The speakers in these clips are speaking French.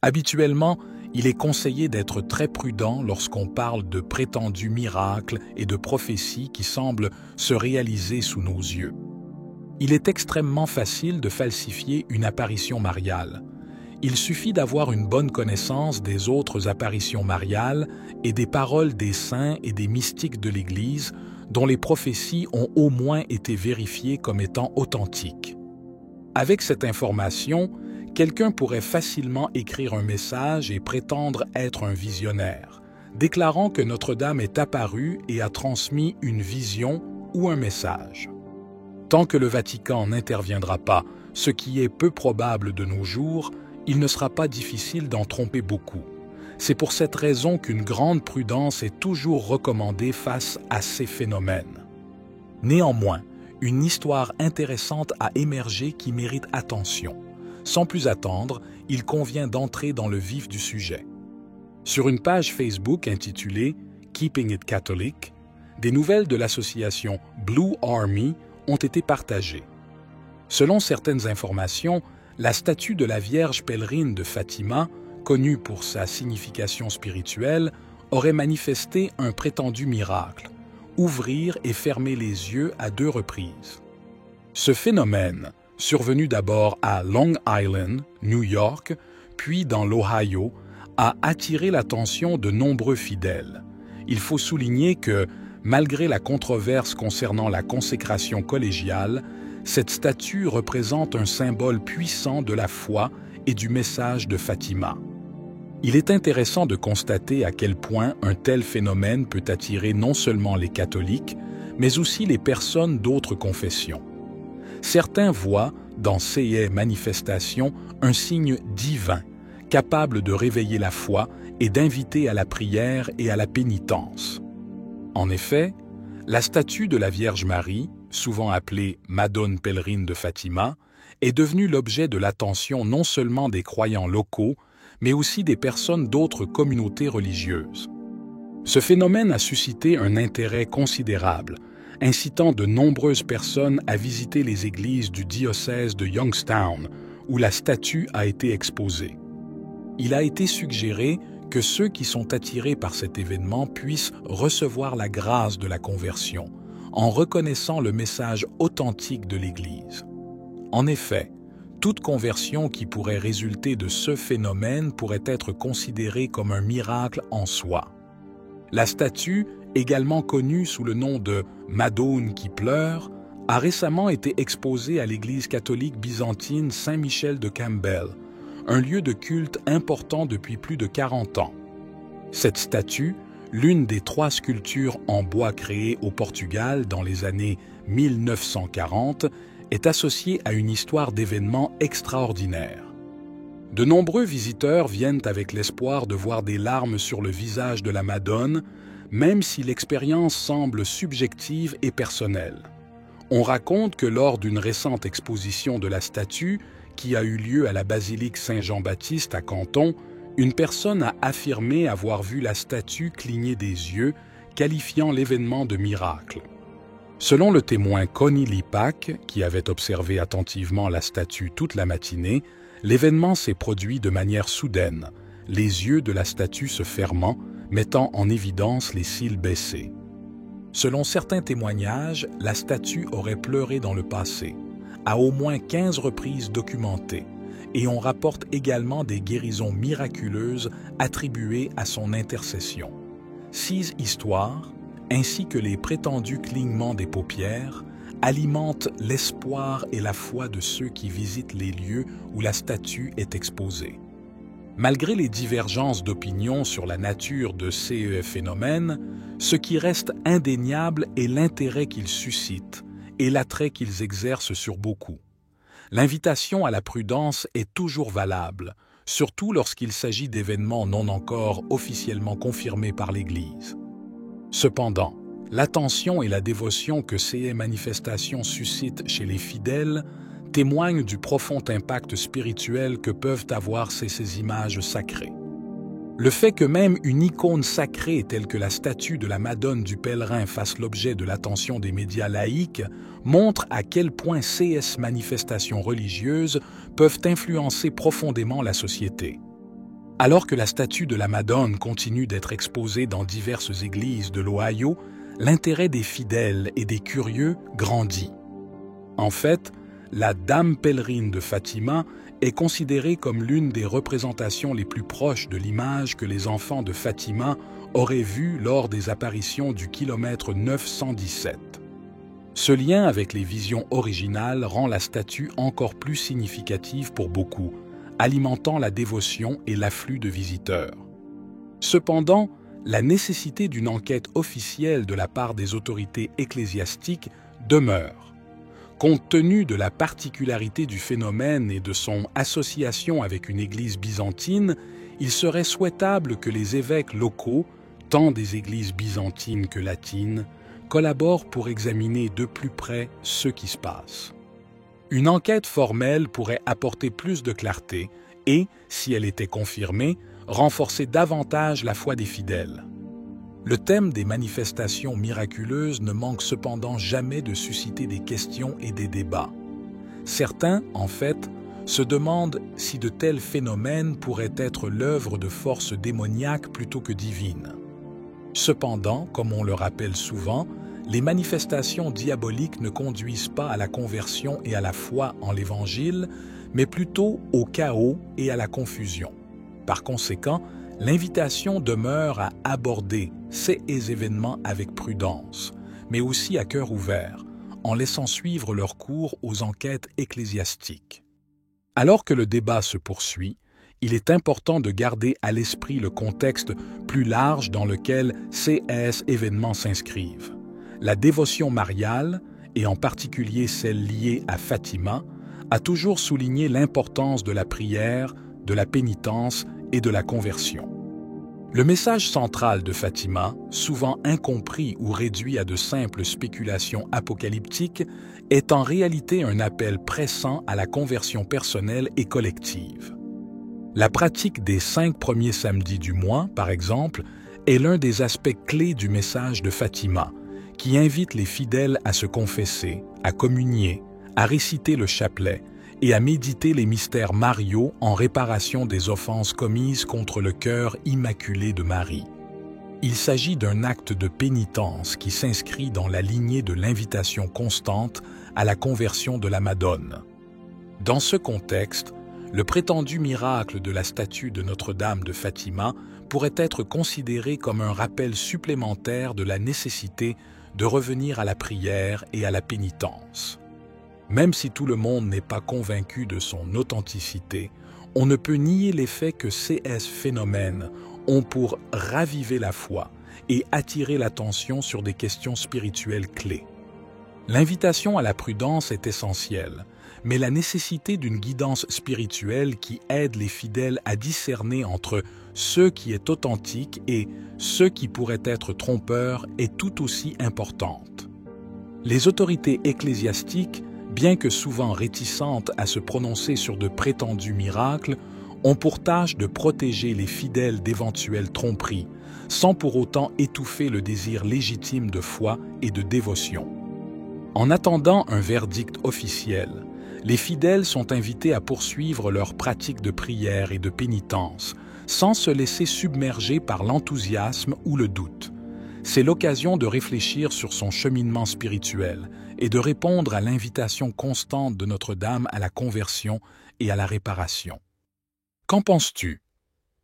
Habituellement, il est conseillé d'être très prudent lorsqu'on parle de prétendus miracles et de prophéties qui semblent se réaliser sous nos yeux. Il est extrêmement facile de falsifier une apparition mariale. Il suffit d'avoir une bonne connaissance des autres apparitions mariales et des paroles des saints et des mystiques de l'Église dont les prophéties ont au moins été vérifiées comme étant authentiques. Avec cette information, quelqu'un pourrait facilement écrire un message et prétendre être un visionnaire, déclarant que Notre-Dame est apparue et a transmis une vision ou un message. Tant que le Vatican n'interviendra pas, ce qui est peu probable de nos jours, il ne sera pas difficile d'en tromper beaucoup. C'est pour cette raison qu'une grande prudence est toujours recommandée face à ces phénomènes. Néanmoins, une histoire intéressante a émergé qui mérite attention. Sans plus attendre, il convient d'entrer dans le vif du sujet. Sur une page Facebook intitulée « Keeping it Catholic », des nouvelles de l'association Blue Army ont été partagées. Selon certaines informations, la statue de la Vierge pèlerine de Fatima, connue pour sa signification spirituelle, aurait manifesté un prétendu miracle, ouvrir et fermer les yeux à 2 reprises. Ce phénomène, survenu d'abord à Long Island, New York, puis dans l'Ohio, a attiré l'attention de nombreux fidèles. Il faut souligner que, malgré la controverse concernant la consécration collégiale, cette statue représente un symbole puissant de la foi et du message de Fatima. Il est intéressant de constater à quel point un tel phénomène peut attirer non seulement les catholiques, mais aussi les personnes d'autres confessions. Certains voient dans ces manifestations un signe divin, capable de réveiller la foi et d'inviter à la prière et à la pénitence. En effet, la statue de la Vierge Marie, souvent appelée Madone pèlerine de Fatima, est devenue l'objet de l'attention non seulement des croyants locaux, mais aussi des personnes d'autres communautés religieuses. Ce phénomène a suscité un intérêt considérable, incitant de nombreuses personnes à visiter les églises du diocèse de Youngstown, où la statue a été exposée. Il a été suggéré que ceux qui sont attirés par cet événement puissent recevoir la grâce de la conversion, en reconnaissant le message authentique de l'Église. En effet, toute conversion qui pourrait résulter de ce phénomène pourrait être considérée comme un miracle en soi. La statue, également connue sous le nom de Madone qui pleure, a récemment été exposée à l'église catholique byzantine Saint-Michel de Campbell, un lieu de culte important depuis plus de 40 ans. Cette statue, l'une des 3 sculptures en bois créées au Portugal dans les années 1940, est associée à une histoire d'événements extraordinaires. De nombreux visiteurs viennent avec l'espoir de voir des larmes sur le visage de la Madone, même si l'expérience semble subjective et personnelle. On raconte que lors d'une récente exposition de la statue, qui a eu lieu à la basilique Saint-Jean-Baptiste à Canton, une personne a affirmé avoir vu la statue cligner des yeux, qualifiant l'événement de miracle. Selon le témoin Connie Lipac, qui avait observé attentivement la statue toute la matinée, l'événement s'est produit de manière soudaine, les yeux de la statue se fermant, mettant en évidence les cils baissés. Selon certains témoignages, la statue aurait pleuré dans le passé, à au moins 15 reprises documentées, et on rapporte également des guérisons miraculeuses attribuées à son intercession. 6 histoires, ainsi que les prétendus clignements des paupières, alimentent l'espoir et la foi de ceux qui visitent les lieux où la statue est exposée. Malgré les divergences d'opinion sur la nature de ces phénomènes, ce qui reste indéniable est l'intérêt qu'ils suscitent et l'attrait qu'ils exercent sur beaucoup. L'invitation à la prudence est toujours valable, surtout lorsqu'il s'agit d'événements non encore officiellement confirmés par l'Église. Cependant, l'attention et la dévotion que ces manifestations suscitent chez les fidèles témoignent du profond impact spirituel que peuvent avoir ces images sacrées. Le fait que même une icône sacrée telle que la statue de la Madone du pèlerin fasse l'objet de l'attention des médias laïques montre à quel point ces manifestations religieuses peuvent influencer profondément la société. Alors que la statue de la Madone continue d'être exposée dans diverses églises de l'Ohio, l'intérêt des fidèles et des curieux grandit. En fait, la Dame pèlerine de Fatima est considérée comme l'une des représentations les plus proches de l'image que les enfants de Fatima auraient vue lors des apparitions du kilomètre 917. Ce lien avec les visions originales rend la statue encore plus significative pour beaucoup, alimentant la dévotion et l'afflux de visiteurs. Cependant, la nécessité d'une enquête officielle de la part des autorités ecclésiastiques demeure. Compte tenu de la particularité du phénomène et de son association avec une église byzantine, il serait souhaitable que les évêques locaux, tant des églises byzantines que latines, collaborent pour examiner de plus près ce qui se passe. Une enquête formelle pourrait apporter plus de clarté et, si elle était confirmée, renforcer davantage la foi des fidèles. Le thème des manifestations miraculeuses ne manque cependant jamais de susciter des questions et des débats. Certains, en fait, se demandent si de tels phénomènes pourraient être l'œuvre de forces démoniaques plutôt que divines. Cependant, comme on le rappelle souvent, les manifestations diaboliques ne conduisent pas à la conversion et à la foi en l'Évangile, mais plutôt au chaos et à la confusion. Par conséquent, l'invitation demeure à aborder ces événements avec prudence, mais aussi à cœur ouvert, en laissant suivre leur cours aux enquêtes ecclésiastiques. Alors que le débat se poursuit, il est important de garder à l'esprit le contexte plus large dans lequel ces événements s'inscrivent. La dévotion mariale, et en particulier celle liée à Fatima, a toujours souligné l'importance de la prière, de la pénitence et de la conversion. Le message central de Fatima, souvent incompris ou réduit à de simples spéculations apocalyptiques, est en réalité un appel pressant à la conversion personnelle et collective. La pratique des 5 premiers samedis du mois, par exemple, est l'un des aspects clés du message de Fatima, qui invite les fidèles à se confesser, à communier, à réciter le chapelet et à méditer les mystères mariaux en réparation des offenses commises contre le cœur immaculé de Marie. Il s'agit d'un acte de pénitence qui s'inscrit dans la lignée de l'invitation constante à la conversion de la Madone. Dans ce contexte, le prétendu miracle de la statue de Notre-Dame de Fatima pourrait être considéré comme un rappel supplémentaire de la nécessité de revenir à la prière et à la pénitence. Même si tout le monde n'est pas convaincu de son authenticité, on ne peut nier l'effet que ces phénomènes ont pour raviver la foi et attirer l'attention sur des questions spirituelles clés. L'invitation à la prudence est essentielle, mais la nécessité d'une guidance spirituelle qui aide les fidèles à discerner entre ce qui est authentique et ce qui pourrait être trompeur est tout aussi importante. Les autorités ecclésiastiques, bien que souvent réticentes à se prononcer sur de prétendus miracles, ont pour tâche de protéger les fidèles d'éventuelles tromperies, sans pour autant étouffer le désir légitime de foi et de dévotion. En attendant un verdict officiel, les fidèles sont invités à poursuivre leur pratique de prière et de pénitence, sans se laisser submerger par l'enthousiasme ou le doute. C'est l'occasion de réfléchir sur son cheminement spirituel et de répondre à l'invitation constante de Notre-Dame à la conversion et à la réparation. Qu'en penses-tu?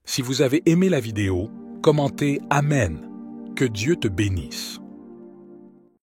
Si vous avez aimé la vidéo, commentez « Amen ». Que Dieu te bénisse.